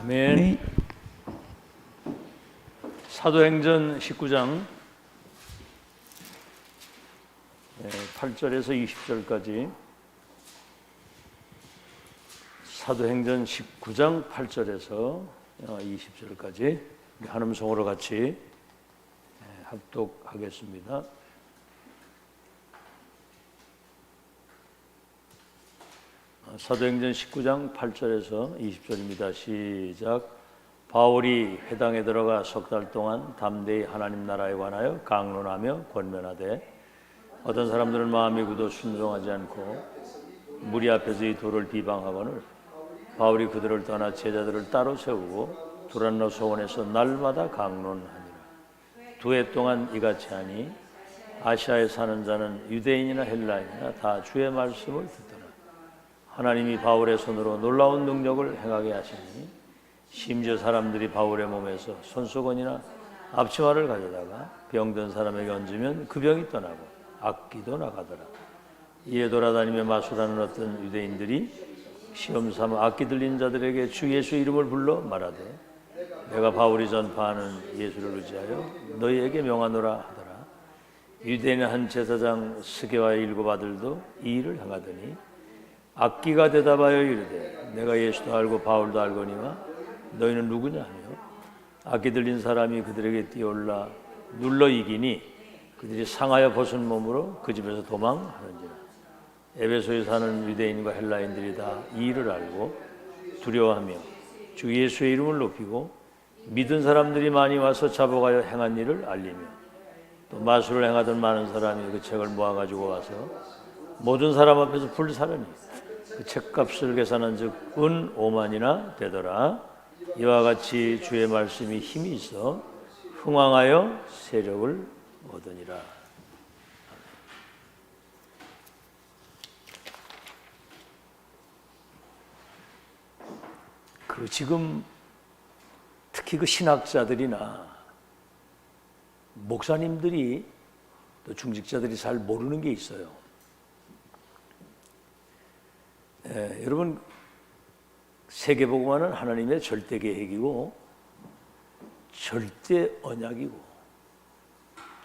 아멘. 사도행전 19장 8절에서 20절까지, 사도행전 19장 8절에서 20절까지 한음성으로 같이 합독하겠습니다. 사도행전 19장 8절에서 20절입니다. 시작. 바울이 회당에 들어가 석 달 동안 담대히 하나님 나라에 관하여 강론하며 권면하되, 어떤 사람들은 마음이 굳어 순종하지 않고 무리 앞에서 이 도를 비방하거늘 바울이 그들을 떠나 제자들을 따로 세우고 두란노 소원에서 날마다 강론하니라. 2해 동안 이같이 하니 아시아에 사는 자는 유대인이나 헬라인이나 다 주의 말씀을 듣더라. 하나님이 바울의 손으로 놀라운 능력을 행하게 하시니 심지어 사람들이 바울의 몸에서 손수건이나 앞치마를 가져다가 병든 사람에게 얹으면 그 병이 떠나고 악기도 나가더라. 이에 돌아다니며 마술하는 어떤 유대인들이 시험 삼아 악기 들린 자들에게 주 예수의 이름을 불러 말하되, 내가 바울이 전파하는 예수를 의지하여 너희에게 명하노라 하더라. 유대인의 한 제사장 스게와의 7 아들도 이 일을 행하더니 악기가 대답하여 이르되, 내가 예수도 알고 바울도 알거니와 너희는 누구냐 하며 악기 들린 사람이 그들에게 뛰어올라 눌러 이기니 그들이 상하여 벗은 몸으로 그 집에서 도망하는지라. 에베소에 사는 유대인과 헬라인들이 다 이 일을 알고 두려워하며 주 예수의 이름을 높이고 믿은 사람들이 많이 와서 자복하여 행한 일을 알리며, 또 마술을 행하던 많은 사람이 그 책을 모아가지고 와서 모든 사람 앞에서 불사르니 그 책값을 계산한 즉 은 5만이나 되더라. 이와 같이 주의 말씀이 힘이 있어 흥왕하여 세력을 얻으니라. 지금 특히 그 신학자들이나 목사님들이 또 중직자들이 잘 모르는 게 있어요. 여러분, 세계복음화는 하나님의 절대 계획이고 절대 언약이고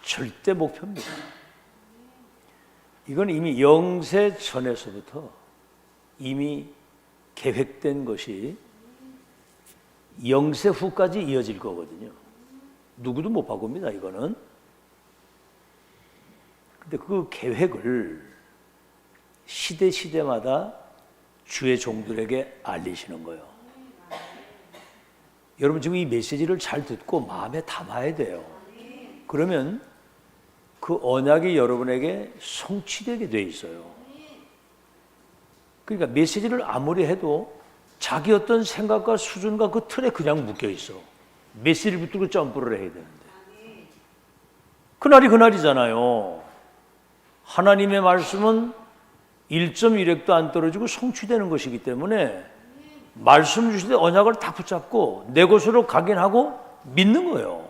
절대 목표입니다. 이건 이미 영세 전에서부터 이미 계획된 것이 영세 후까지 이어질 거거든요. 누구도 못 바꿉니다, 이거는. 근데 그 계획을 시대마다 주의 종들에게 알리시는 거예요. 여러분, 지금 이 메시지를 잘 듣고 마음에 담아야 돼요. 그러면 그 언약이 여러분에게 성취되게 돼 있어요. 그러니까 메시지를 아무리 해도 자기 어떤 생각과 수준과 그 틀에 그냥 묶여 있어. 메시지를 붙들고 점프를 해야 되는데 그날이 그날이잖아요. 하나님의 말씀은 1.1획도 안 떨어지고 성취되는 것이기 때문에 말씀 주실 때 언약을 다 붙잡고 내 것으로 각인하고 믿는 거예요.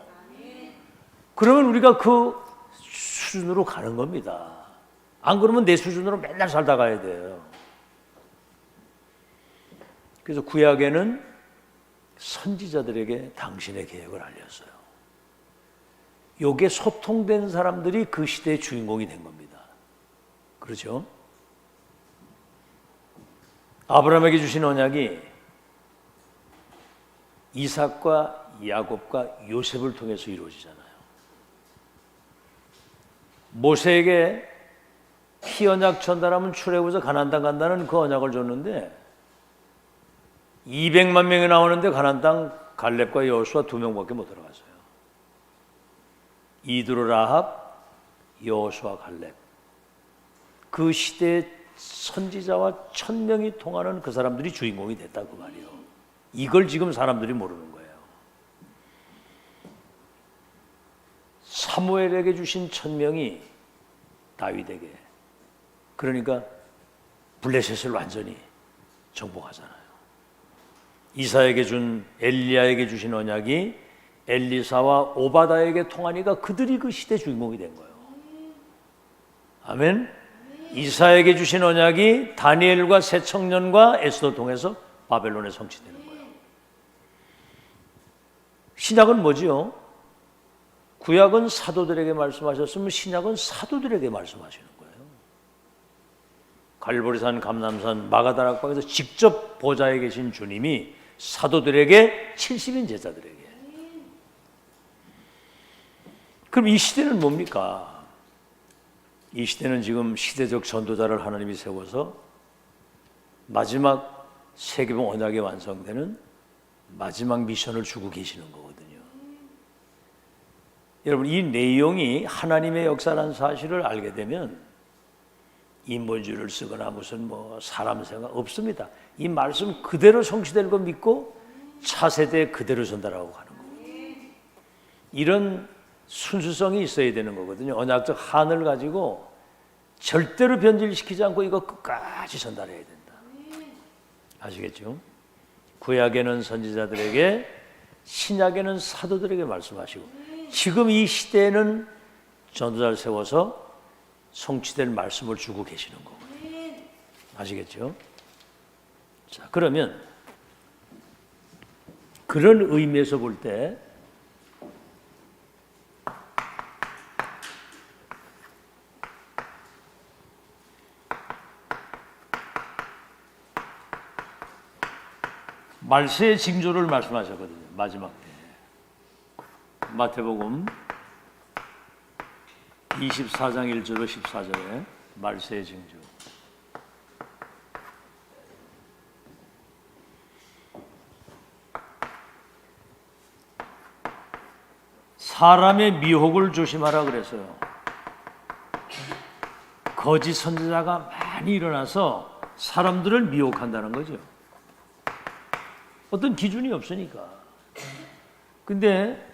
그러면 우리가 그 수준으로 가는 겁니다. 안 그러면 내 수준으로 맨날 살다 가야 돼요. 그래서 구약에는 선지자들에게 당신의 계획을 알렸어요. 요게 소통된 사람들이 그 시대의 주인공이 된 겁니다. 그렇죠? 아브라함에게 주신 언약이 이삭과 야곱과 요셉을 통해서 이루어지잖아요. 모세에게 피 언약 전달하면 출애굽에서 가나안 땅 간다는 그 언약을 줬는데 200만 명이 나오는데 가나안 땅 갈렙과 여호수아 2명밖에 못 들어갔어요. 이드로 라합, 여호수아 갈렙. 그 시대의 선지자와 1000명이 통하는 그 사람들이 주인공이 됐다고 말이에요. 이걸 지금 사람들이 모르는 거예요. 사무엘에게 주신 1000명이 다윗에게, 그러니까 블레셋을 완전히 정복하잖아요. 이사에게 준, 엘리야에게 주신 언약이 엘리사와 오바다에게 통하니까 그들이 그 시대 주인공이 된 거예요. 아멘. 이사에게 주신 언약이 다니엘과 새 청년과 에스더 통해서 바벨론에 성취되는 거예요. 신약은 뭐지요? 구약은 사도들에게 말씀하셨으면 신약은 사도들에게 말씀하시는 거예요. 갈보리산, 감람산, 마가다락방에서 직접 보좌에 계신 주님이 사도들에게 70인 제자들에게. 그럼 이 시대는 뭡니까? 이 시대는 지금 시대적 전도자를 하나님이 세워서 마지막 세계봉 언약이 완성되는 마지막 미션을 주고 계시는 거거든요. 여러분, 이 내용이 하나님의 역사라는 사실을 알게 되면 인본주의를 쓰거나 무슨 사람 생각 없습니다. 이 말씀 그대로 성취될 거 믿고 차세대에 그대로 전달하고 가는 거예요. 이런 순수성이 있어야 되는 거거든요. 언약적 한을 가지고 절대로 변질시키지 않고 이거 끝까지 전달해야 된다. 아시겠죠? 구약에는 선지자들에게, 신약에는 사도들에게 말씀하시고, 지금 이 시대에는 전도자를 세워서 성취될 말씀을 주고 계시는 거거든요. 아시겠죠? 자, 그러면 그런 의미에서 볼 때 말세의 징조를 말씀하셨거든요. 마지막 때. 마태복음 24장 1절로 14절에 말세의 징조. 사람의 미혹을 조심하라 그랬어요. 거짓 선지자가 많이 일어나서 사람들을 미혹한다는 거죠. 어떤 기준이 없으니까. 근데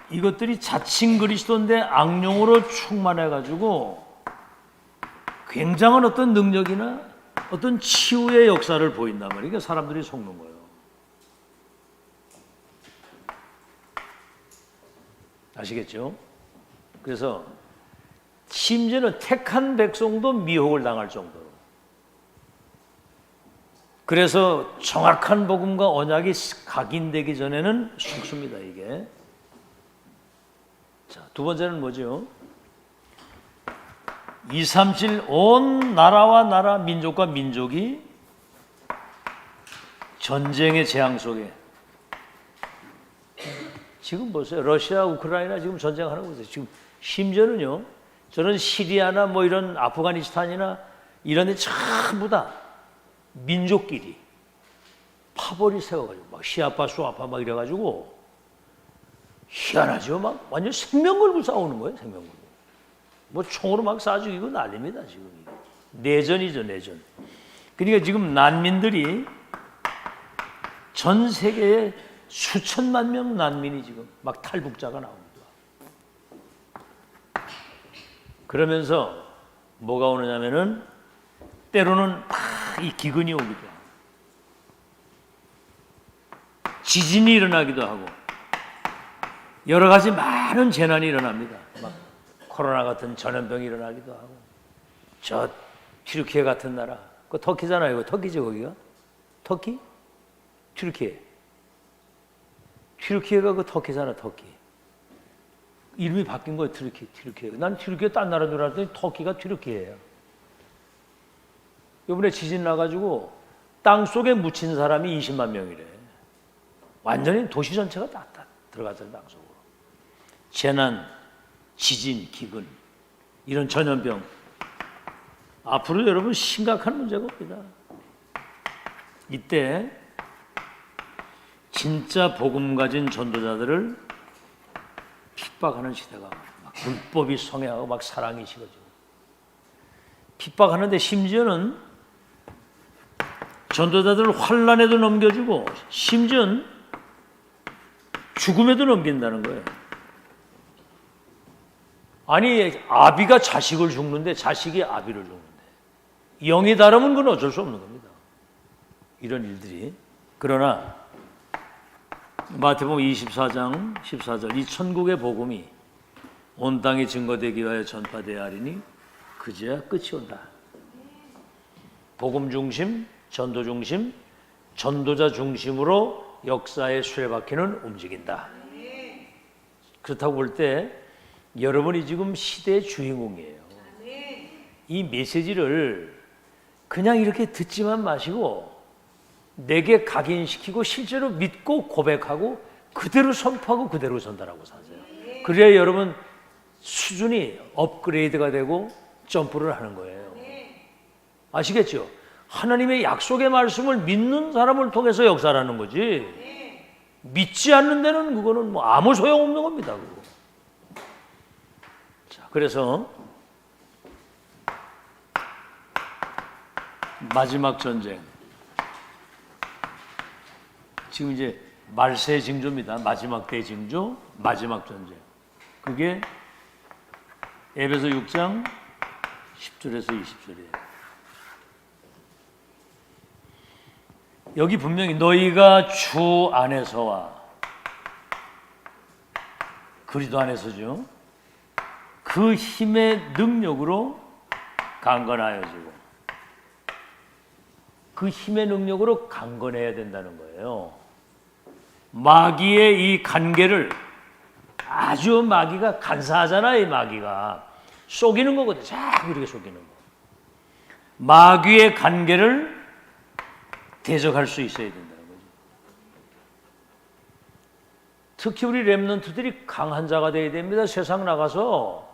이것들이 자칭 그리스도인데 악령으로 충만해가지고 굉장한 어떤 능력이나 어떤 치유의 역사를 보인단 말이에요. 그러니까 사람들이 속는 거예요. 아시겠죠? 그래서 심지어는 택한 백성도 미혹을 당할 정도로. 그래서 정확한 복음과 언약이 각인되기 전에는 속습니다, 이게. 자, 두 번째는 뭐죠? 237 온 나라와 나라, 민족과 민족이 전쟁의 재앙 속에. 지금 보세요. 러시아, 우크라이나 지금 전쟁하는 거 보세요. 지금 심지어는요, 저는 시리아나 이런 아프가니스탄이나 이런 데 전부 다 민족끼리 파벌이 세워가지고 막 시아파, 수아파 막 이래가지고 희한하죠. 막 완전 생명 걸고 싸우는 거예요. 생명 걸고. 총으로 막 쏴 죽이고 난립니다. 지금 내전이죠, 내전. 그러니까 지금 난민들이 전 세계에 수천만 명 난민이 지금 막 탈북자가 나옵니다. 그러면서 뭐가 오느냐면은 때로는 이 기근이 오기도 하고 지진이 일어나기도 하고 여러 가지 많은 재난이 일어납니다. 막 코로나 같은 전염병이 일어나기도 하고. 저 튀르키예 같은 나라, 그 터키잖아요. 이거 터키죠, 거기가? 터키? 튀르키예. 튀르키예가 그 터키잖아, 터키. 이름이 바뀐 거예요, 튀르키예. 난 튀르키예 딴 나라 줄 알았더니 터키가 튀르키예예요. 이번에 지진 나가지고 땅 속에 묻힌 사람이 20만 명이래. 완전히 도시 전체가 다 들어갔어요, 땅 속으로. 재난, 지진, 기근, 이런 전염병. 앞으로 여러분 심각한 문제가 옵니다. 이때 진짜 복음 가진 전도자들을 핍박하는 시대가 막 불법이 성행하고 막 사랑이 식어지고 핍박하는데 심지어는 전도자들을 환난에도 넘겨주고 심지어는 죽음에도 넘긴다는 거예요. 아니 아비가 자식을 죽는데 자식이 아비를 죽는데 영이 다르면 그건 어쩔 수 없는 겁니다. 이런 일들이. 그러나 마태복음 24장 14절 이 천국의 복음이 온 땅에 증거되기 위하여 전파되어야 하리니 그제야 끝이 온다. 복음 중심, 전도 중심, 전도자 중심으로 역사의 수레바퀴는 움직인다. 그렇다고 볼 때 여러분이 지금 시대의 주인공이에요. 이 메시지를 그냥 이렇게 듣지만 마시고 내게 각인시키고 실제로 믿고 고백하고 그대로 선포하고 그대로 전달하고 사세요. 그래야 여러분 수준이 업그레이드가 되고 점프를 하는 거예요. 아시겠죠? 하나님의 약속의 말씀을 믿는 사람을 통해서 역사를 하는 거지, 믿지 않는 데는 그거는 뭐 아무 소용없는 겁니다. 그거. 자, 그래서 마지막 전쟁, 지금 이제 말세 징조입니다. 마지막 때 징조, 마지막 전쟁. 그게 에베소 6장 10절에서 20절이에요. 여기 분명히 너희가 주 안에서와, 그리스도 안에서죠, 그 힘의 능력으로 강건하여지고, 그 힘의 능력으로 강건해야 된다는 거예요. 마귀의 이 간계를, 아주 마귀가 간사하잖아요. 이 마귀가 속이는 거거든. 자꾸 이렇게 속이는 거. 마귀의 간계를 대적할 수 있어야 된다는 거죠. 특히 우리 렘넌트들이 강한 자가 되어야 됩니다. 세상 나가서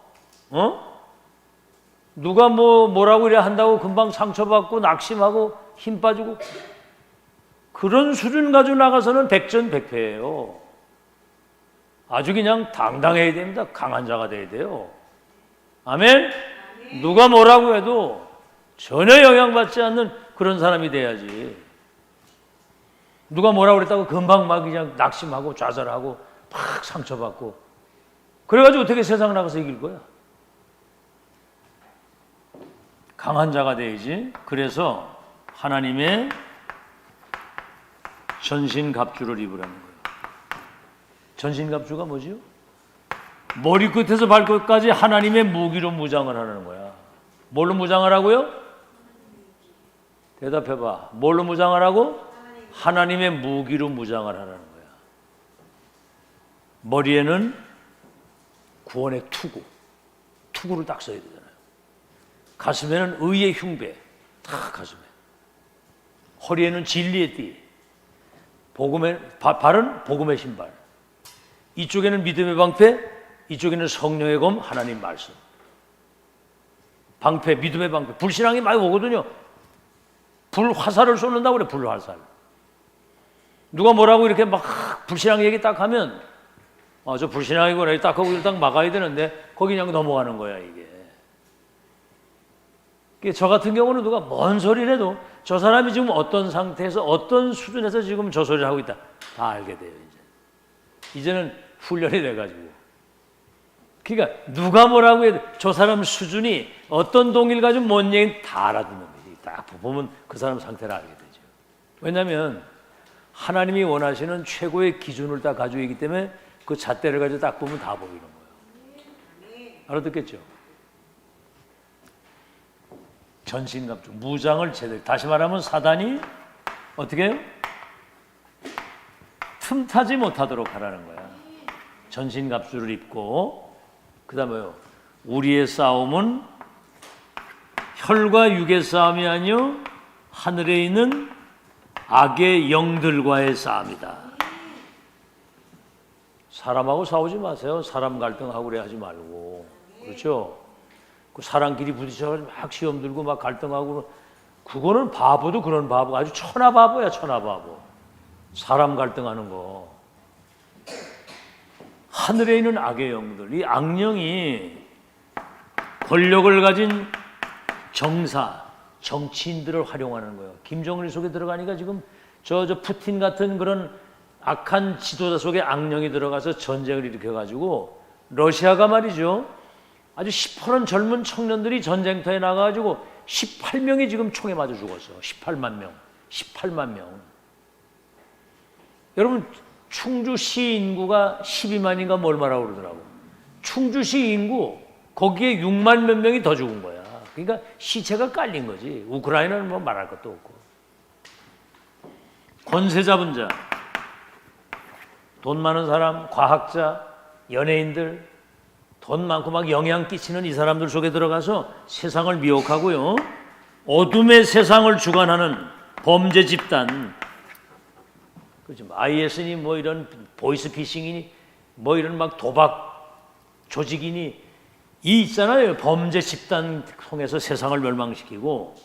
누가 뭐라고 이래 한다고 금방 상처받고 낙심하고 힘 빠지고 그런 수준 가지고 나가서는 백전백패예요. 아주 그냥 당당해야 됩니다. 강한 자가 돼야 돼요. 아멘? 누가 뭐라고 해도 전혀 영향받지 않는 그런 사람이 돼야지. 누가 뭐라고 그랬다고 금방 막 그냥 낙심하고 좌절하고 막 상처받고 그래가지고 어떻게 세상 나가서 이길 거야? 강한 자가 돼야지. 그래서 하나님의 전신갑주를 입으라는 거예요. 전신갑주가 뭐지요? 머리끝에서 발끝까지 하나님의 무기로 무장을 하는 거야. 뭘로 무장을 하고요? 대답해봐. 뭘로 무장을 하고? 하나님의 무기로 무장을 하라는 거야. 머리에는 구원의 투구를 딱 써야 되잖아요. 가슴에는 의의 흉배, 딱 가슴에. 허리에는 진리의 띠, 발은 복음의 신발. 이쪽에는 믿음의 방패, 이쪽에는 성령의 검, 하나님 말씀. 방패, 믿음의 방패. 불신앙이 많이 오거든요. 불화살을 쏘는다고 그래, 불화살. 누가 뭐라고 이렇게 막 불신앙 얘기 딱 하면 저 불신앙이구나 딱 하고 딱 막아야 되는데 거기 그냥 넘어가는 거야 이게. 저 같은 경우는 누가 뭔 소리를 해도 저 사람이 지금 어떤 상태에서 어떤 수준에서 지금 저 소리를 하고 있다 다 알게 돼요. 이제는 훈련이 돼가지고. 그러니까 누가 뭐라고 해도 저 사람 수준이 어떤 동의를 가지고 뭔 얘기는 다 알아듣는 거지. 딱 보면 그 사람 상태를 알게 되죠. 왜냐하면 하나님이 원하시는 최고의 기준을 딱 가지고 있기 때문에 그 잣대를 가지고 딱 보면 다 보이는 거예요. 알아듣겠죠? 전신갑주, 무장을 제대로. 다시 말하면 사단이 어떻게 해요? 틈타지 못하도록 하라는 거야. 전신갑주를 입고, 그 다음에요, 우리의 싸움은 혈과 육의 싸움이 아니요 하늘에 있는 악의 영들과의 싸움이다. 사람하고 싸우지 마세요. 사람 갈등하고 그래 하지 말고. 그렇죠? 그 사람끼리 부딪혀서 막 시험 들고 막 갈등하고 그거는 바보도 그런 바보, 아주 천하 바보야, 천하 바보. 사람 갈등하는 거. 하늘에 있는 악의 영들, 이 악령이 권력을 가진 정치인들을 활용하는 거예요. 김정일 속에 들어가니까 지금 저 푸틴 같은 그런 악한 지도자 속에 악령이 들어가서 전쟁을 일으켜가지고 러시아가 말이죠. 아주 시퍼런 젊은 청년들이 전쟁터에 나가가지고 18명이 지금 총에 맞아 죽었어. 18만 명. 18만 명. 여러분 충주시 인구가 12만인가 뭘 말하고 그러더라고. 충주시 인구 거기에 6만 몇 명이 더 죽은 거야. 그러니까 시체가 깔린 거지. 우크라이나는 뭐 말할 것도 없고. 권세 잡은 자, 돈 많은 사람, 과학자, 연예인들, 돈 많고 막 영향 끼치는 이 사람들 속에 들어가서 세상을 미혹하고요. 어둠의 세상을 주관하는 범죄 집단, 그렇죠. IS니 뭐 이런 보이스피싱이니 뭐 이런 막 도박 조직이니 이 있잖아요. 범죄 집단 통해서 세상을 멸망시키고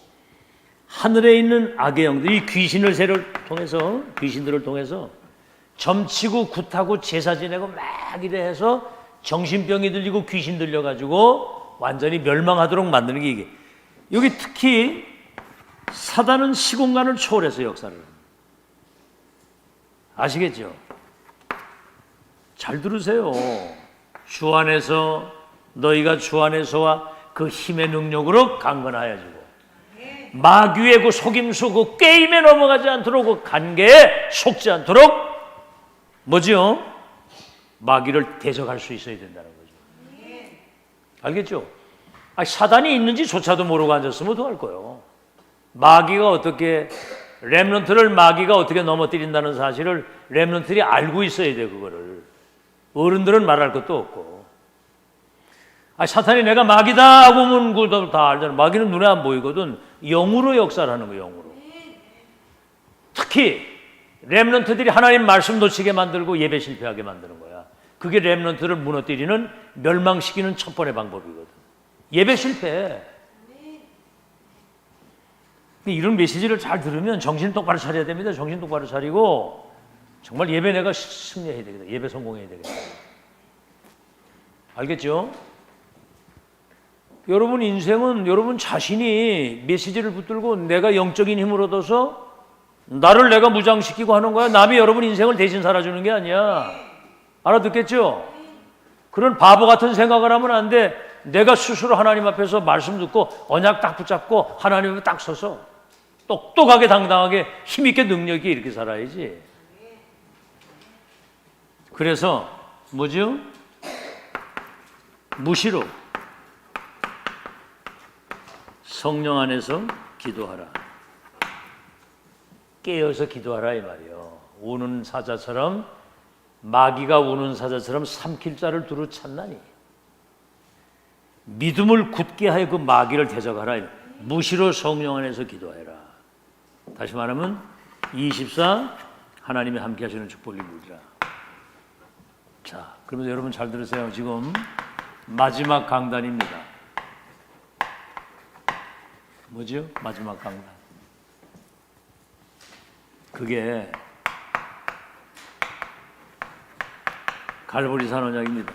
하늘에 있는 악의 영들, 이 귀신들을 통해서 점치고 굿하고 제사 지내고 막 이래 해서 정신병이 들리고 귀신 들려가지고 완전히 멸망하도록 만드는 게 이게. 여기 특히 사단은 시공간을 초월해서 역사를 합니다. 아시겠죠? 잘 들으세요. 주 안에서 너희가 주 안에서와 그 힘의 능력으로 강건하여지고 마귀의 그 속임수 그 게임에 넘어가지 않도록 그 관계에 속지 않도록 뭐지요? 마귀를 대적할 수 있어야 된다는 거죠. 알겠죠? 사단이 있는지조차도 모르고 앉았으면 어떡할 거예요. 마귀가 어떻게 렘넌트를 마귀가 어떻게 넘어뜨린다는 사실을 렘넌트들이 알고 있어야 돼. 그거를 어른들은 말할 것도 없고. 사탄이 내가 마귀다 하고 하면 그걸 다 알잖아. 마귀는 눈에 안 보이거든. 영으로 역사를 하는 거예요. 영으로. 특히 렘넌트들이 하나님 말씀 놓치게 만들고 예배 실패하게 만드는 거야. 그게 렘넌트를 무너뜨리는 멸망시키는 첫 번째 방법이거든. 예배 실패. 이런 메시지를 잘 들으면 정신 똑바로 차려야 됩니다. 정신 똑바로 차리고 정말 예배 내가 승리해야 되겠다. 예배 성공해야 되겠다. 알겠죠? 여러분 인생은 여러분 자신이 메시지를 붙들고 내가 영적인 힘을 얻어서 나를 내가 무장시키고 하는 거야. 남이 여러분 인생을 대신 살아주는 게 아니야. 알아듣겠죠? 그런 바보 같은 생각을 하면 안 돼. 내가 스스로 하나님 앞에서 말씀 듣고 언약 딱 붙잡고 하나님 앞에 딱 서서 똑똑하게 당당하게 힘있게 능력 있게 이렇게 살아야지. 그래서 뭐죠? 무시로 성령 안에서 기도하라. 깨어서 기도하라 이 말이요. 우는 사자처럼 마귀가 우는 사자처럼 삼킬 자를 두루 찾나니 믿음을 굳게 하여 그 마귀를 대적하라. 무시로 성령 안에서 기도해라. 다시 말하면 24 하나님이 함께 하시는 축복을 누리라. 자, 그러면 여러분 잘 들으세요. 지금 마지막 강단입니다. 뭐죠? 마지막 강단. 그게 갈보리산 언약입니다.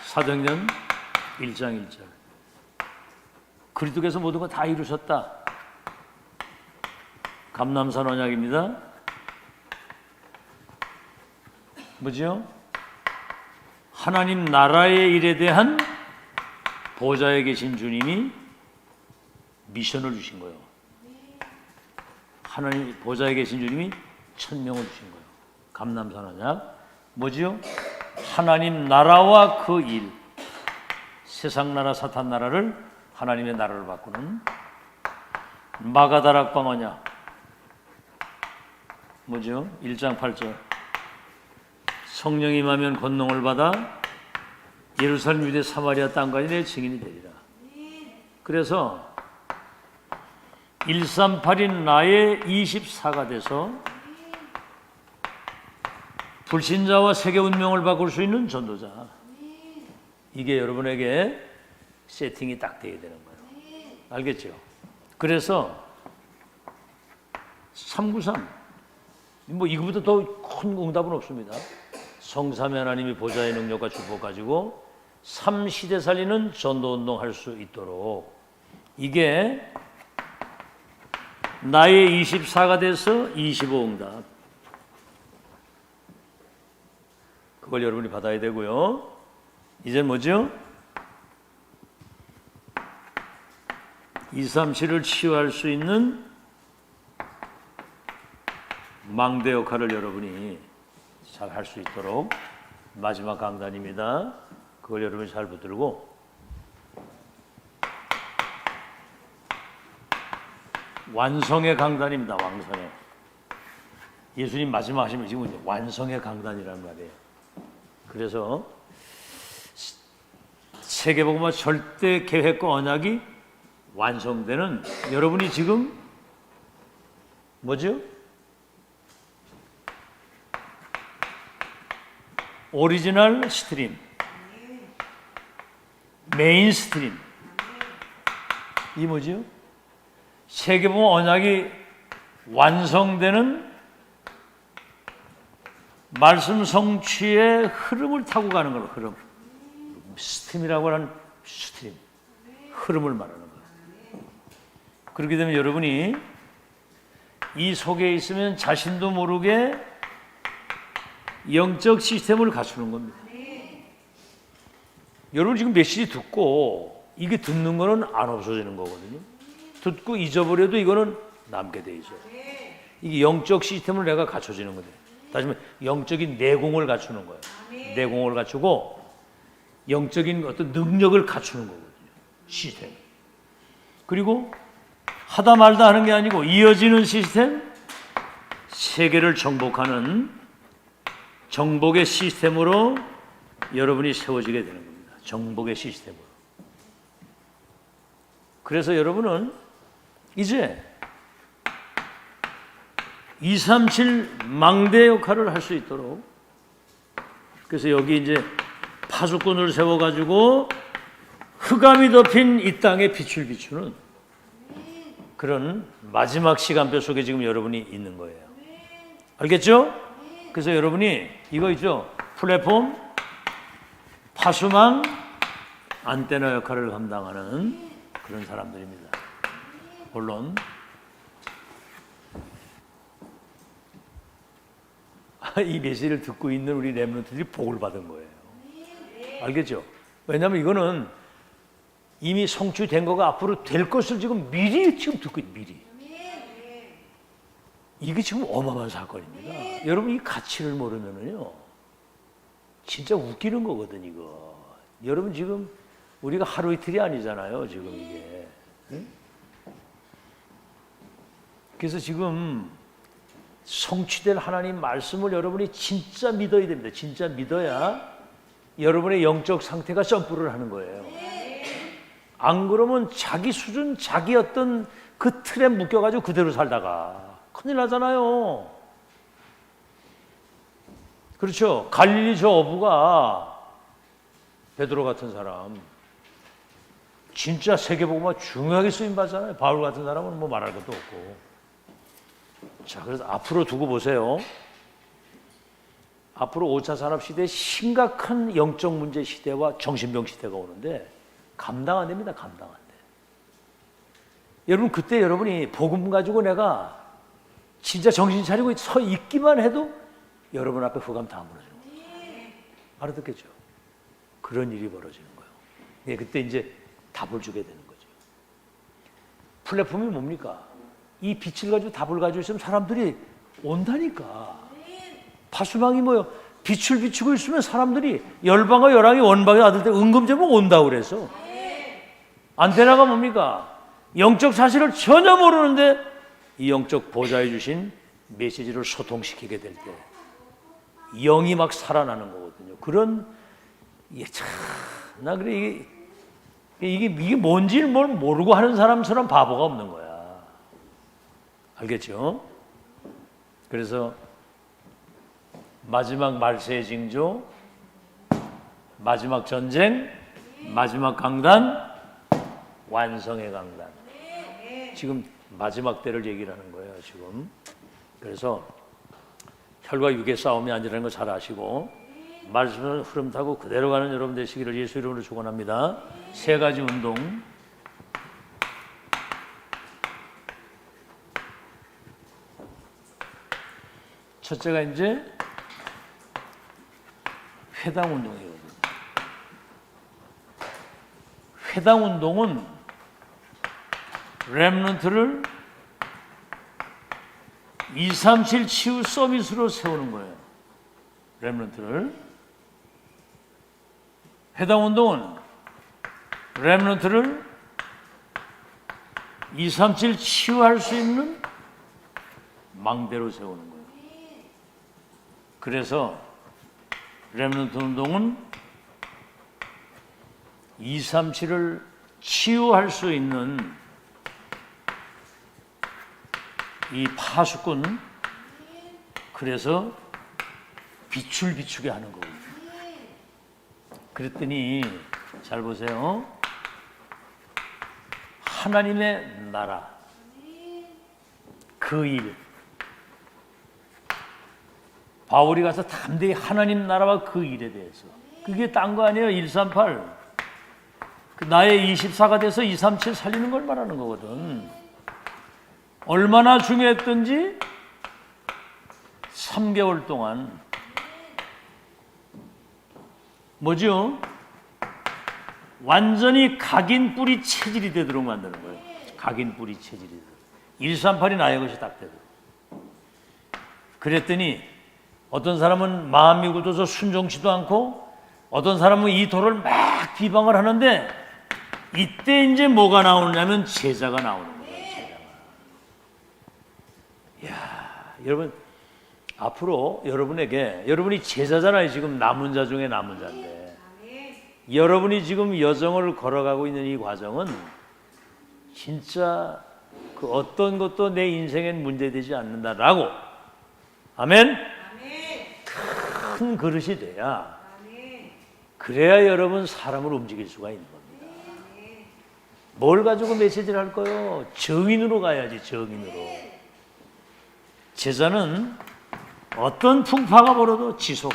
사도행전 1장 1절. 그리스도께서 모든 걸 다 이루셨다. 감람산 언약입니다. 뭐죠? 하나님 나라의 일에 대한 보좌에 계신 주님이 미션을 주신 거예요. 하나님 보좌에 계신 주님이 천명을 주신 거예요. 감람산 언약. 뭐지요? 하나님 나라와 그 일, 세상 나라 사탄 나라를 하나님의 나라로 바꾸는 마가다락방 언약. 뭐죠? 1장 8절. 성령이 임하면 권능을 받아 예루살렘 유대 사마리아 땅까지 내 증인이 되리라. 그래서 138인 나의 24가 돼서 불신자와 세계 운명을 바꿀 수 있는 전도자. 이게 여러분에게 세팅이 딱 돼야 되는 거예요. 알겠죠? 그래서 393 뭐 이거보다 더 큰 응답은 없습니다. 성삼위 하나님이 보좌의 능력과 축복 가지고 3시대 살리는 전도운동 할 수 있도록 이게 나의 24가 돼서 25응답. 그걸 여러분이 받아야 되고요. 이제 뭐죠? 237을 치유할 수 있는 망대 역할을 여러분이 잘 할 수 있도록 마지막 강단입니다. 그걸 여러분이 잘 붙들고 완성의 강단입니다. 완성의. 예수님 마지막 하시면 지금 이제 완성의 강단이란 말이에요. 그래서 세계복음화 절대 계획과 언약이 완성되는 여러분이 지금 뭐죠? 오리지널 스트림, 메인 스트림, 이 뭐죠? 세계복음 언약이 완성되는 말씀 성취의 흐름을 타고 가는 거예요. 흐름. 스트림이라고 하는 스트림, 흐름을 말하는 거예요. 그렇게 되면 여러분이 이 속에 있으면 자신도 모르게 영적 시스템을 갖추는 겁니다. 여러분 지금 메시지 듣고 이게 듣는 거는 안 없어지는 거거든요. 듣고 잊어버려도 이거는 남게 돼 있어요. 이게 영적 시스템을 내가 갖춰지는 거예요. 다시 말해 영적인 내공을 갖추는 거예요. 내공을 갖추고 영적인 어떤 능력을 갖추는 거거든요. 시스템. 그리고 하다 말다 하는 게 아니고 이어지는 시스템, 세계를 정복하는 정복의 시스템으로 여러분이 세워지게 되는 겁니다. 정복의 시스템으로. 그래서 여러분은 이제 237 망대 역할을 할 수 있도록, 그래서 여기 이제 파수꾼을 세워가지고 흑암이 덮인 이 땅에 빛을 비추는 그런 마지막 시간표 속에 지금 여러분이 있는 거예요. 알겠죠? 그래서 여러분이 이거 있죠? 플랫폼, 파수망, 안테나 역할을 감당하는 그런 사람들입니다. 물론 이 메시지를 듣고 있는 우리 렘넌트들이 복을 받은 거예요. 알겠죠? 왜냐하면 이거는 이미 성취된 거가 앞으로 될 것을 지금 미리 지금 듣고 있는 미리. 이게 지금 어마어마한 사건입니다. 여러분 이 가치를 모르면은요 진짜 웃기는 거거든 이거. 여러분 지금 우리가 하루 이틀이 아니잖아요 지금 이게. 응? 그래서 지금 성취될 하나님 말씀을 여러분이 진짜 믿어야 됩니다. 진짜 믿어야 여러분의 영적 상태가 점프를 하는 거예요. 안 그러면 자기 수준, 자기 어떤 그 틀에 묶여가지고 그대로 살다가 큰일 나잖아요. 그렇죠? 갈릴리 저 어부가 베드로 같은 사람 진짜 세계복음화 중요하게 쓰임받잖아요. 바울 같은 사람은 뭐 말할 것도 없고. 자, 그래서 앞으로 두고 보세요. 앞으로 5차 산업시대에 심각한 영적 문제 시대와 정신병 시대가 오는데 감당 안 됩니다. 감당 안 돼. 여러분 그때 여러분이 복음 가지고 내가 진짜 정신 차리고 서 있기만 해도 여러분 앞에 흑암 다 무너지는 거예요. 알아듣겠죠? 그런 일이 벌어지는 거예요. 예, 그때 이제 답을 주게 되는 거죠. 플랫폼이 뭡니까? 이 빛을 가지고 답을 가지고 있으면 사람들이 온다니까. 파수망이 뭐요? 빛을 비추고 있으면 사람들이 열방과 열왕이 원방에 아들 때 은금제목 온다고 그래서. 안테나가 뭡니까? 영적 사실을 전혀 모르는데 이 영적 보좌에 주신 메시지를 소통시키게 될 때 영이 막 살아나는 거거든요. 그런 이게 참 나 그래 이게 뭔지를 모르고 하는 사람처럼 바보가 없는 거야. 알겠죠? 그래서 마지막 말세의 징조, 마지막 전쟁, 마지막 강단, 완성의 강단. 지금 마지막 때를 얘기를 하는 거예요, 지금. 그래서 혈과 육의 싸움이 아니라는 거 잘 아시고 말씀을 흐름 타고 그대로 가는 여러분 되시기를 예수 이름으로 축원합니다. 세 가지 운동. 첫째가 이제 회당 운동이거든요. 회당 운동은 렘넌트를 237 치유 서밋으로 세우는 거예요. 렘넌트를. 회당 운동은 렘넌트를 237 치유할 수 있는 망대로 세우는 거예요. 그래서 렘넌트 운동은 237을 치유할 수 있는 이 파수꾼, 그래서 빛을 비추게 하는 거거든요. 그랬더니 잘 보세요. 하나님의 나라, 그 일, 바울이 가서 담대히 하나님 나라와 그 일에 대해서, 그게 딴 거 아니에요. 138 나의 24가 돼서 237 살리는 걸 말하는 거거든. 얼마나 중요했던지 3개월 동안 뭐죠? 완전히 각인 뿌리 체질이 되도록 만드는 거예요. 각인 뿌리 체질이 되도록. 138이 나의 것이 딱 되도록. 그랬더니 어떤 사람은 마음이 굳어서 순종치도 않고, 어떤 사람은 이 도를 막 비방을 하는데, 이때 이제 뭐가 나오냐면 제자가 나오는 거예요. 제자가. 이야, 여러분, 앞으로 여러분에게, 여러분이 제자잖아요. 지금 남은 자 중에 남은 자인데, 여러분이 지금 여정을 걸어가고 있는 이 과정은 진짜 그 어떤 것도 내 인생엔 문제되지 않는다라고, 아멘? 큰 그릇이 돼야, 그래야 여러분 사람을 움직일 수가 있는 겁니다. 뭘 가지고 메시지를 할 거요? 정인으로 가야지, 정인으로. 제자는 어떤 풍파가 벌어도 지속,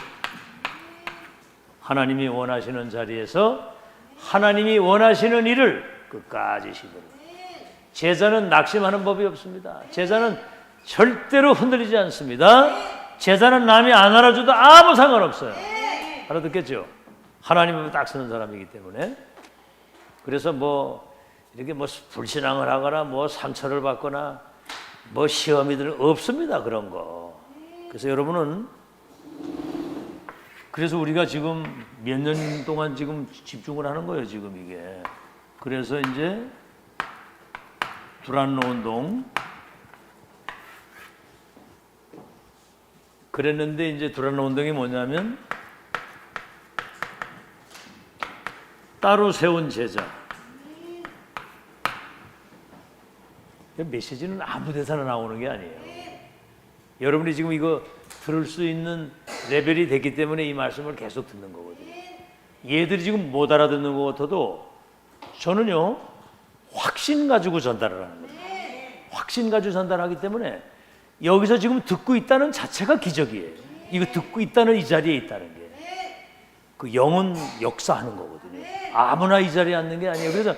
하나님이 원하시는 자리에서 하나님이 원하시는 일을 끝까지 시도를. 제자는 낙심하는 법이 없습니다. 제자는 절대로 흔들리지 않습니다. 제자는 남이 안 알아줘도 아무 상관없어요. 알아듣겠죠? 하나님을 딱 쓰는 사람이기 때문에. 그래서 뭐 이렇게 뭐 불신앙을 하거나 뭐 상처를 받거나 뭐 시험이들 없습니다. 그런 거. 그래서 여러분은, 그래서 우리가 지금 몇 년 동안 지금 집중을 하는 거예요. 지금 이게. 그래서 이제 두란노 운동 그랬는데, 이제 두란노 운동이 뭐냐면 따로 세운 제자. 메시지는 아무 데서나 나오는 게 아니에요. 여러분이 지금 이거 들을 수 있는 레벨이 됐기 때문에 이 말씀을 계속 듣는 거거든요. 얘들이 지금 못 알아듣는 것 같아도 저는요, 확신 가지고 전달을 하는 거예요. 확신 가지고 전달하기 때문에 여기서 지금 듣고 있다는 자체가 기적이에요. 이거 듣고 있다는, 이 자리에 있다는 게 그 영은 역사하는 거거든요. 아무나 이 자리에 앉는 게 아니에요. 그래서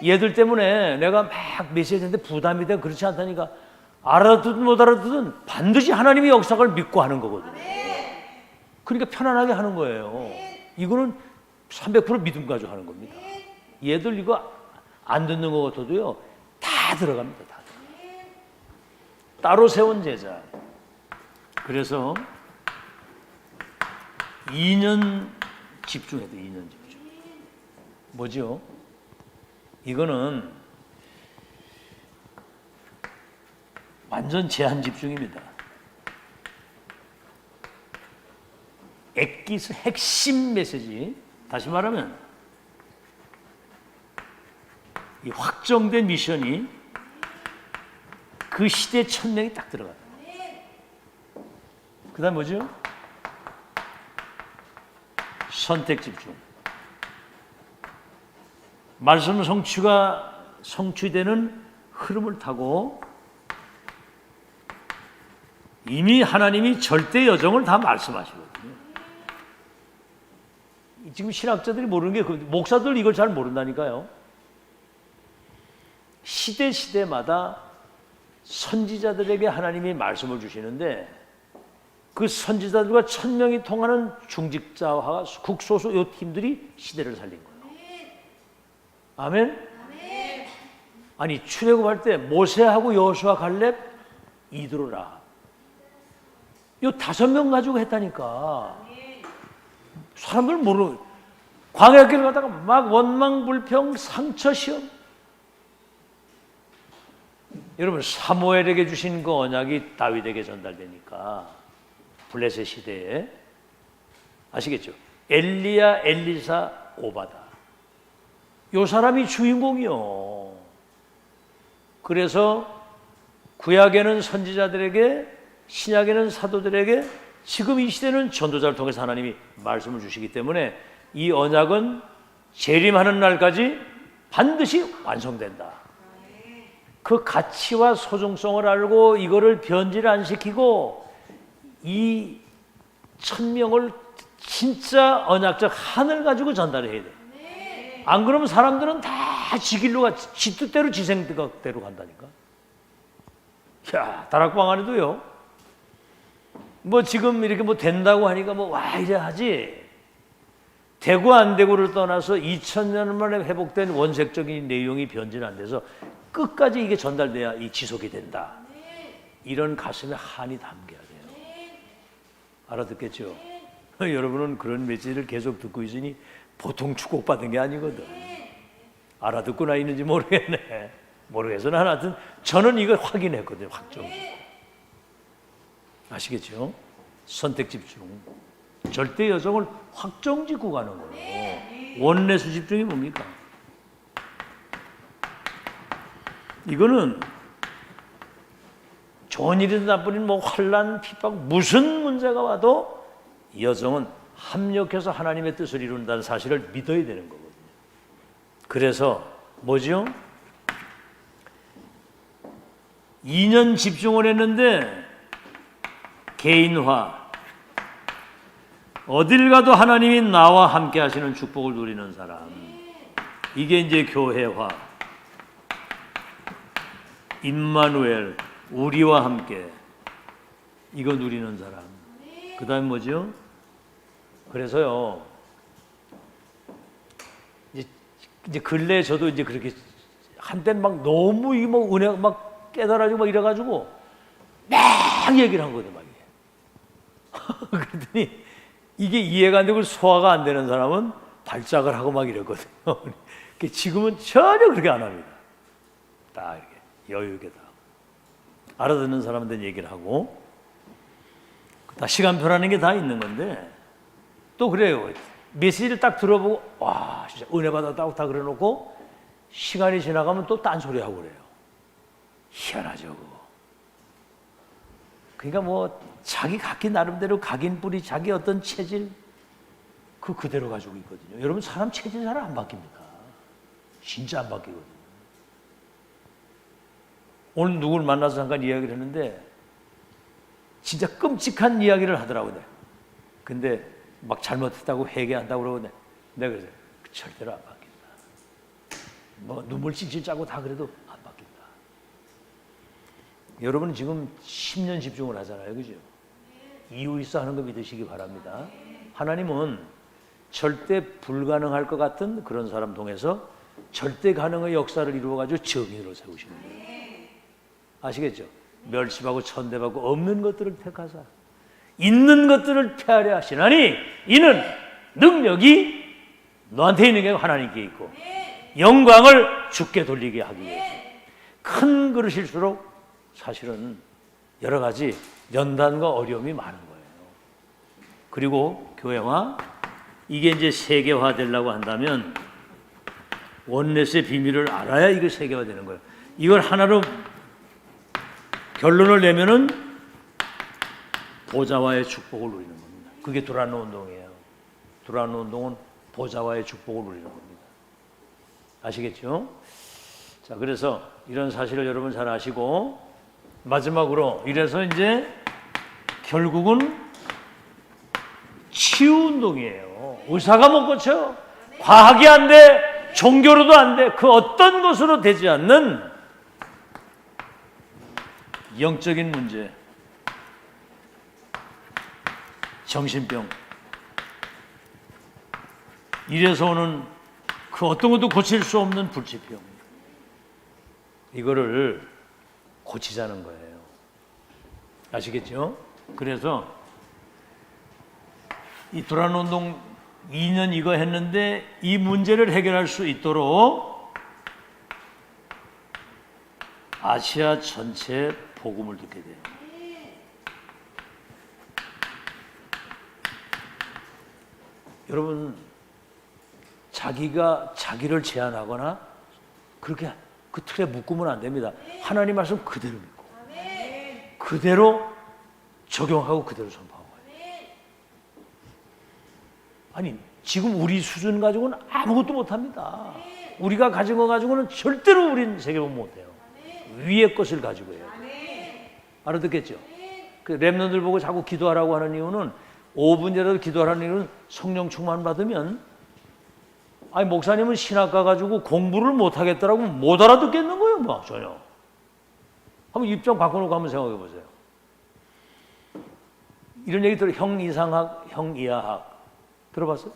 얘들 때문에 내가 막 메시지하는데 부담이 되고 그렇지 않다니까. 알아듣든 못 알아듣든 반드시 하나님의 역사를 믿고 하는 거거든요. 그러니까 편안하게 하는 거예요. 이거는 300% 믿음 가지고 하는 겁니다. 얘들 이거 안 듣는 것 같아도요, 다 들어갑니다. 다 들어갑니다. 따로 세운 제자. 그래서 2년 집중해야 돼. 2년 집중. 뭐죠? 이거는 완전 제한 집중입니다. 엑기스 핵심 메시지, 다시 말하면 이 확정된 미션이 그 시대 천명이 딱 들어가요. 그 다음 뭐죠? 선택 집중. 말씀 성취되는 흐름을 타고 이미 하나님이 절대 여정을 다 말씀하시거든요. 지금 신학자들이 모르는 게, 목사들 이걸 잘 모른다니까요. 시대마다 선지자들에게 하나님이 말씀을 주시는데, 그 선지자들과 1000명이 통하는 중직자와 국소수 이 팀들이 시대를 살린 거예요. 아멘? 아니, 출애굽할 때 모세하고 여호수아, 갈렙, 이드로라, 요 5명 가지고 했다니까. 사람들 모르는, 광야길 가다가 막 원망불평, 상처 시험. 여러분, 사무엘에게 주신 그 언약이 다윗에게 전달되니까 블레셋 시대에. 아시겠죠? 엘리야, 엘리사, 오바다. 요 사람이 주인공이요. 그래서 구약에는 선지자들에게, 신약에는 사도들에게, 지금 이 시대는 전도자를 통해서 하나님이 말씀을 주시기 때문에 이 언약은 재림하는 날까지 반드시 완성된다. 그 가치와 소중성을 알고 이거를 변질 안 시키고 이 천명을 진짜 언약적 한을 가지고 전달해야 돼. 안 그러면 사람들은 다 지 길로 가, 지 뜻대로 지 생각대로 간다니까. 야, 다락방 안에도요. 뭐 지금 이렇게 뭐 된다고 하니까 뭐 와 이래 하지. 되고 안 되고를 떠나서 2000년 만에 회복된 원색적인 내용이 변질 안 돼서 끝까지 이게 전달돼야 이 지속이 된다. 이런 가슴에 한이 담겨야 돼요. 알아듣겠죠? 여러분은 그런 메시지를 계속 듣고 있으니 보통 축복받은 게 아니거든. 알아듣고나 있는지 모르겠네. 모르겠으나 하여튼 저는 이걸 확인했거든요. 확정. 아시겠죠? 선택 집중. 절대 여성을 확정 짓고 가는 거예요. 원내수 집중이 뭡니까? 이거는 좋은 일이든 나쁜 일, 뭐 환난, 핍박, 무슨 문제가 와도 여성은 합력해서 하나님의 뜻을 이룬다는 사실을 믿어야 되는 거거든요. 그래서 뭐죠? 2년 집중을 했는데 개인화, 어딜 가도 하나님이 나와 함께 하시는 축복을 누리는 사람, 이게 이제 교회화, 임마누엘, 우리와 함께, 이거 누리는 사람. 그 다음에 뭐죠? 그래서요, 이제 근래 저도 이제 그렇게 한때는 막 너무 이 뭐 은혜가 막 깨달아지고 막 이래가지고 막 얘기를 한 거거든, 막 이게. 그랬더니 이게 이해가 안 되고 소화가 안 되는 사람은 발작을 하고 막 이랬거든요. 지금은 전혀 그렇게 안 합니다. 다 이렇게 여유 있게 다 알아듣는 사람들은 얘기를 하고, 다 시간표라는 게 다 있는 건데, 또 그래요. 메시지를 딱 들어보고 와 진짜 은혜 받았다고 다 그래놓고 시간이 지나가면 또 딴소리 하고 그래요. 희한하죠. 그러니까 뭐 자기 각기 나름대로 각인 뿌리, 자기 어떤 체질 그대로 가지고 있거든요. 여러분, 사람 체질 잘 안 바뀝니다. 진짜 안 바뀌거든요. 오늘 누구를 만나서 잠깐 이야기를 했는데 진짜 끔찍한 이야기를 하더라고요. 근데 막 잘못했다고 회개한다고 그러고 내가 그래서 절대로 안 바뀐다. 뭐 눈물 찔찔 짜고 다 그래도 안 바뀐다. 여러분 지금 10년 집중을 하잖아요. 그죠? 이유 있어 하는 거 믿으시기 바랍니다. 하나님은 절대 불가능할 것 같은 그런 사람 통해서 절대 가능의 역사를 이루어가지고 정의로 세우시는 거예요. 아시겠죠? 멸시하고 천대받고 없는 것들을 택하사 있는 것들을 폐하려 하시나니 이는 능력이 너한테 있는 게 하나님께 있고 영광을 주께 돌리게 하기 위해서. 큰 그릇일수록 사실은 여러 가지 연단과 어려움이 많은 거예요. 그리고 교회화, 이게 이제 세계화 되려고 한다면 원내스의 비밀을 알아야 이게 세계화 되는 거예요. 이걸 하나로 결론을 내면은 보좌와의 축복을 누리는 겁니다. 그게 두란노 운동이에요. 두란노 운동은 보좌와의 축복을 누리는 겁니다. 아시겠죠? 자, 그래서 이런 사실을 여러분 잘 아시고, 마지막으로 이래서 이제 결국은 치유 운동이에요. 의사가 못 고쳐. 과학이 안 돼. 종교로도 안 돼. 그 어떤 것으로 되지 않는 영적인 문제, 정신병, 이래서 오는 그 어떤 것도 고칠 수 없는 불치병, 이거를 고치자는 거예요. 아시겠죠? 그래서 이 두란운동 2년 이거 했는데 이 문제를 해결할 수 있도록 아시아 전체에 복음을 듣게 돼요. 여러분, 자기가 자기를 제한하거나 그렇게 그 틀에 묶으면 안 됩니다. 하나님 말씀 그대로 믿고 그대로 적용하고 그대로 선포하고. 아니, 지금 우리 수준 가지고는 아무것도 못합니다. 우리가 가진 거 가지고는 절대로 우리는 세계복 못해요. 위의 것을 가지고 해요. 알아듣겠죠? 그 렘넌트들 보고 자꾸 기도하라고 하는 이유는 5분이라도 기도하라는 이유는 성령 충만 받으면, 아니 목사님은 신학 가가지고 공부를 못하겠더라고 못 알아듣겠는 거예요. 뭐 전혀. 한번 입장 바꿔놓고 한번 생각해 보세요. 이런 얘기 들어. 형 이상학, 형 이하학 들어봤어요?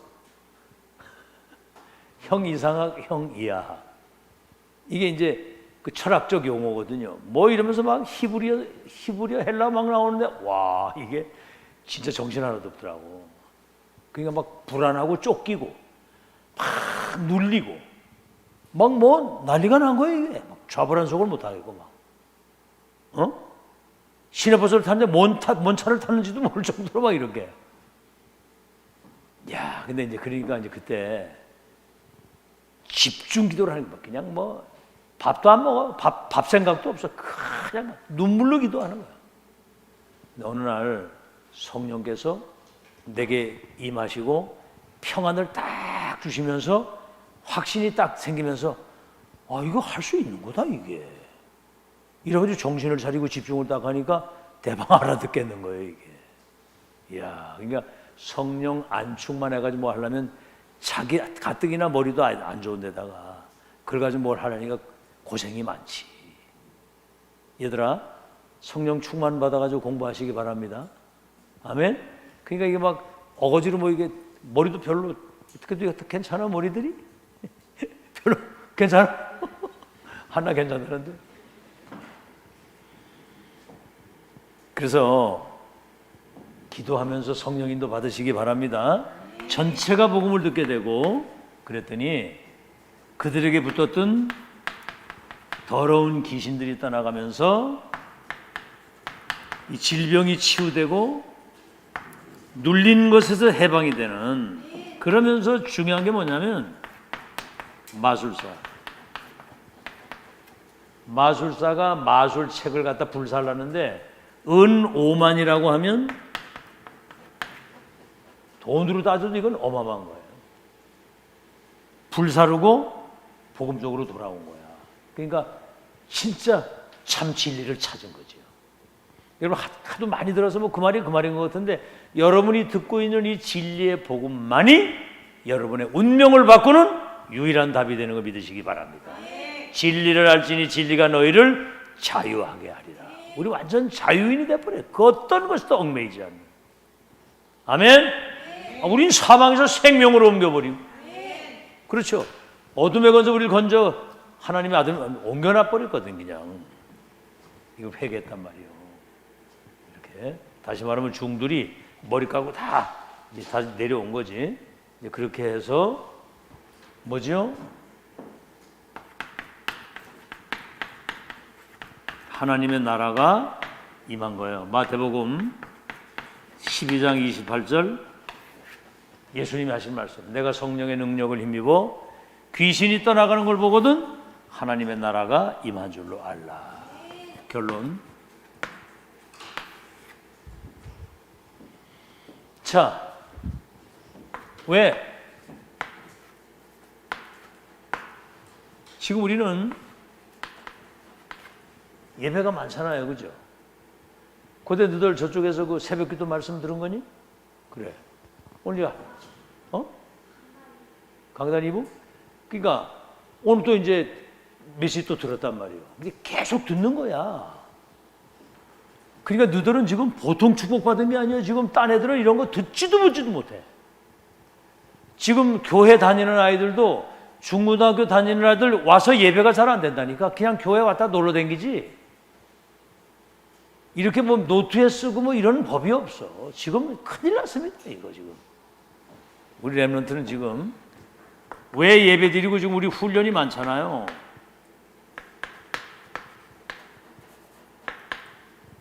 형 이상학, 형 이하학. 이게 이제 그 철학적 용어거든요. 뭐 이러면서 막 히브리어 헬라 막 나오는데, 와, 이게 진짜 정신 하나도 없더라고. 그러니까 막 불안하고 쫓기고 막 눌리고 막 뭐 난리가 난 거예요. 이게 막 좌불안석을 못 하겠고 막 시내버스를 탔는데 뭔 차를 탔는지도 모를 정도로 막 이렇게. 야, 근데 이제 그러니까 이제 그때 집중 기도를 하는 거, 그냥 뭐 밥도 안 먹어. 밥 생각도 없어. 그냥 눈물로 기도하는 거야. 근데 어느 날 성령께서 내게 임하시고 평안을 딱 주시면서 확신이 딱 생기면서, 아, 이거 할 수 있는 거다 이게. 이래가지고 정신을 차리고 집중을 딱 하니까 대박 알아듣겠는 거예요 이게. 이야, 그러니까 성령 안축만 해가지고 뭐 하려면 자기 가뜩이나 머리도 안 좋은 데다가 그걸 가지고 뭘 하려니까 고생이 많지. 얘들아, 성령 충만 받아가지고 공부하시기 바랍니다. 아멘? 그러니까 이게 막 어거지로 뭐 이게 머리도 별로 어떻게 괜찮아 머리들이? 별로 괜찮아? 하나 괜찮다는데? 그래서 기도하면서 성령인도 받으시기 바랍니다. 전체가 복음을 듣게 되고, 그랬더니 그들에게 붙었던 더러운 귀신들이 떠나가면서 이 질병이 치유되고 눌린 것에서 해방이 되는. 그러면서 중요한 게 뭐냐면 마술사가 마술책을 갖다 불살랐는데 은 5만이라고 하면 돈으로 따져도 이건 어마어마한 거예요. 불사르고 복음적으로 돌아온 거야. 그러니까 진짜 참 진리를 찾은 거죠. 여러분 하도 많이 들어서 뭐 그 말인 것 같은데, 여러분이 듣고 있는 이 진리의 복음만이 여러분의 운명을 바꾸는 유일한 답이 되는 거 믿으시기 바랍니다. 진리를 알지니 진리가 너희를 자유하게 하리라. 우리 완전 자유인이 돼버려요. 그 어떤 것도 얽매이지 않는. 아멘. 우린 사망에서 생명으로 옮겨버리고. 그렇죠. 어둠에 건져 우리를 건져 하나님의 아들 옮겨놔 버렸거든. 그냥 이거 회개했단 말이에요. 이렇게 다시 말하면 중들이 머리 까고 다 내려온 거지. 그렇게 해서 뭐죠? 하나님의 나라가 임한 거예요. 마태복음 12장 28절 예수님이 하신 말씀. 내가 성령의 능력을 힘입어 귀신이 떠나가는 걸 보거든 하나님의 나라가 임한 줄로 알라. 결론. 자, 왜? 지금 우리는 예배가 많잖아요. 그죠? 고대 너들 저쪽에서 그 새벽기도 말씀 들은 거니? 그래. 오늘이야. 강단 2부? 그러니까 오늘 또 이제 메시지 또 들었단 말이에요. 근데 계속 듣는 거야. 그러니까 너들은 지금 보통 축복받은 게 아니에요. 지금 딴 애들은 이런 거 듣지도 못해. 지금 교회 다니는 아이들도 중고등학교 다니는 아이들 와서 예배가 잘 안 된다니까. 그냥 교회 왔다 놀러 댕기지. 이렇게 뭐 노트에 쓰고 뭐 이런 법이 없어. 지금 큰일 났습니다. 이거 지금. 우리 렘넌트는 지금 왜 예배 드리고 지금 우리 훈련이 많잖아요.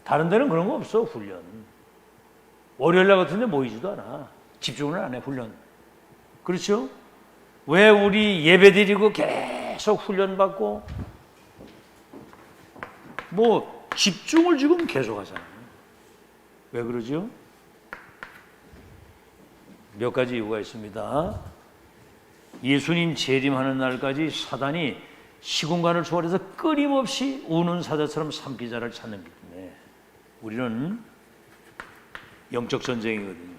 다른 데는 그런 거 없어. 훈련. 월요일 날 같은 데 모이지도 않아. 집중을 안 해. 훈련. 그렇죠? 왜 우리 예배드리고 계속 훈련받고 뭐 집중을 지금 계속 하잖아요. 왜 그러죠? 몇 가지 이유가 있습니다. 예수님 재림하는 날까지 사단이 시공간을 초월해서 끊임없이 우는 사자처럼 삼키자를 찾는 기 때문에 우리는 영적 전쟁이거든요.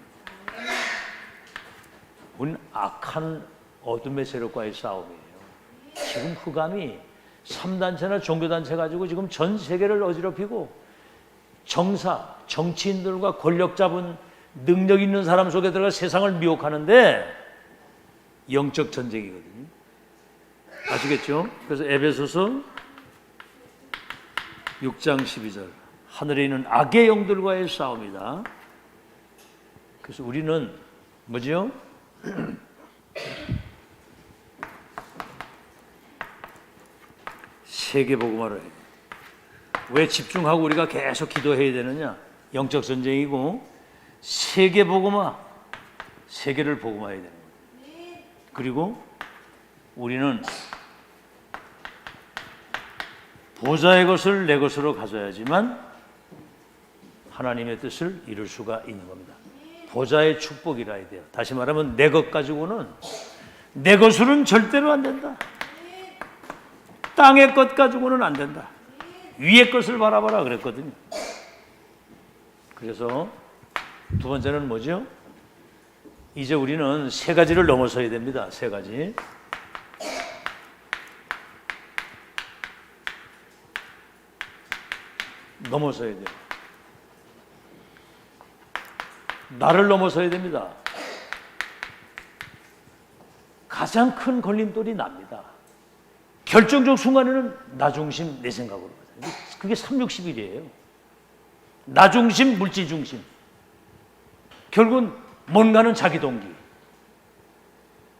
우리는 악한 어둠의 세력과의 싸움이에요. 지금 흑암이 3단체나 종교단체 가지고 지금 전 세계를 어지럽히고 정사, 정치인들과 권력 잡은 능력 있는 사람 속에 들어가 세상을 미혹하는데 영적 전쟁이거든요. 아시겠죠? 그래서 에베소서 6장 12절 하늘에 있는 악의 영들과의 싸움이다. 그래서 우리는 뭐죠? 세계복음화를 해요. 왜 집중하고 우리가 계속 기도해야 되느냐? 영적 전쟁이고 세계복음화, 세계를 복음화해야 되는 거예요. 그리고 우리는 보좌의 것을 내 것으로 가져야지만 하나님의 뜻을 이룰 수가 있는 겁니다. 보좌의 축복이라 해야 돼요. 다시 말하면 내 것 가지고는 내 것으로는 절대로 안 된다. 땅의 것 가지고는 안 된다. 위의 것을 바라봐라 그랬거든요. 그래서 두 번째는 뭐죠? 이제 우리는 세 가지를 넘어서야 됩니다. 세 가지. 넘어서야 돼요. 나를 넘어서야 됩니다. 가장 큰 걸림돌이 납니다. 결정적 순간에는 나 중심, 내 생각으로 가요. 그게 361이에요. 나 중심, 물질 중심. 결국은 뭔가는 자기 동기.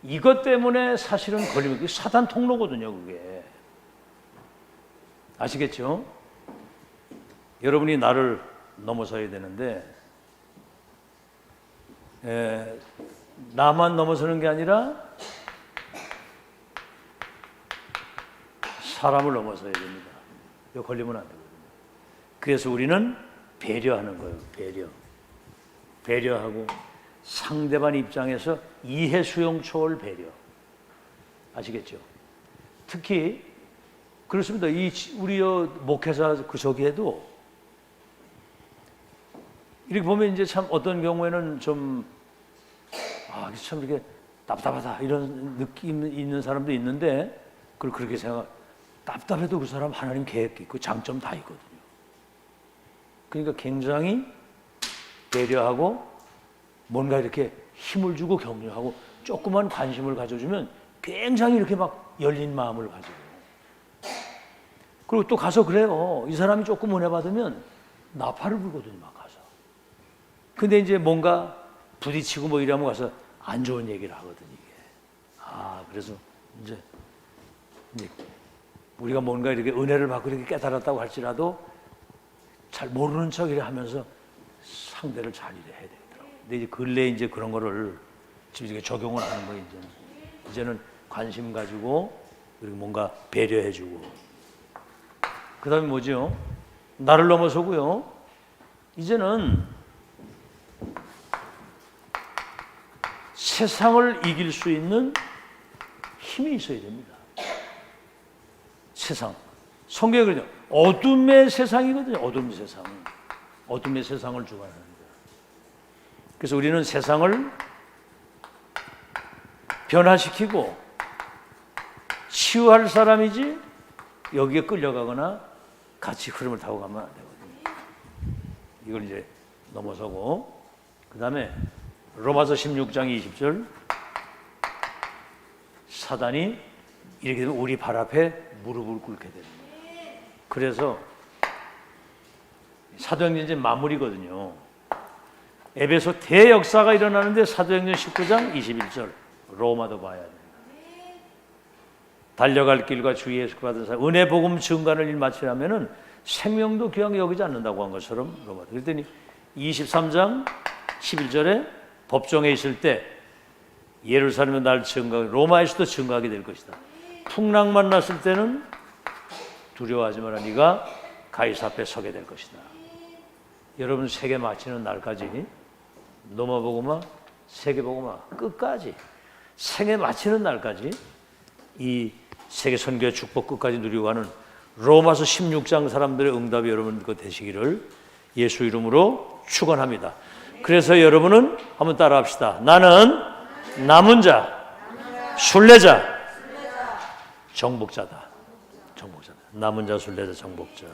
이것 때문에 사실은 걸리면 사단 통로거든요, 그게. 아시겠죠? 여러분이 나를 넘어서야 되는데 나만 넘어서는 게 아니라 사람을 넘어서야 됩니다. 이거 걸리면 안 되거든요. 그래서 우리는 배려하는 거예요. 배려하고 상대방 입장에서 이해 수용 초월 배려. 아시겠죠? 특히 그렇습니다. 우리 목회자 저기에도 이렇게 보면 이제 참 어떤 경우에는 좀 참 이렇게 답답하다 이런 느낌 있는 사람도 있는데 그걸 그렇게 생각. 답답해도 그 사람 하나님 계획 있고 장점 다 있거든요. 그러니까 굉장히 배려하고 뭔가 이렇게 힘을 주고 격려하고 조그만 관심을 가져주면 굉장히 이렇게 막 열린 마음을 가지고 그리고 또 가서 그래요. 이 사람이 조금 은혜 받으면 나팔을 불거든요. 막 가서. 근데 이제 뭔가 부딪히고 뭐 이러면 가서 안 좋은 얘기를 하거든요. 이게. 그래서 이제 우리가 뭔가 이렇게 은혜를 받고 이렇게 깨달았다고 할지라도 잘 모르는 척 이렇게 하면서 상대를 잘 이래 해야 되더라고요. 근데 이제 근래에 이제 그런 거를 지금 이렇게 적용을 하는 거예요. 이제는 관심 가지고 그리고 뭔가 배려해주고. 그 다음에 뭐죠? 나를 넘어서고요. 이제는 세상을 이길 수 있는 힘이 있어야 됩니다. 세상. 성경에 그러죠. 어둠의 세상이거든요. 어둠의 세상. 어둠의 세상을 주관하는 거예요. 그래서 우리는 세상을 변화시키고 치유할 사람이지 여기에 끌려가거나 같이 흐름을 타고 가면 안 되거든요. 이걸 이제 넘어서고 그 다음에 로마서 16장 20절 사단이 이렇게 되면 우리 발 앞에 무릎을 꿇게 됩니다. 그래서 사도행전 이제 마무리거든요. 에베소 대역사가 일어나는데 사도행전 19장 21절 로마도 봐야 됩니다. 달려갈 길과 주 예수 받은 사람 은혜 복음 증가를 일 마치려면은 생명도 귀하게 여기지 않는다고 한 것처럼 로마도. 그랬더니 23장 11절에 법정에 있을 때 예루살렘에 날 증거하게, 로마에서도 증거하게 될 것이다. 풍랑만 났을 때는 두려워하지 마라. 네가 가이사 앞에 서게 될 것이다. 여러분 세계 마치는 날까지 노마복음화, 세계복음화 끝까지 생애 마치는 날까지 이 세계 선교의 축복 끝까지 누리고 가는 로마서 16장 사람들의 응답이 여러분 그 되시기를 예수 이름으로 축원합니다. 그래서 여러분은 한번 따라합시다. 나는 남은 자, 순례자, 정복자다. 정복자다. 남은 자, 순례자, 정복자.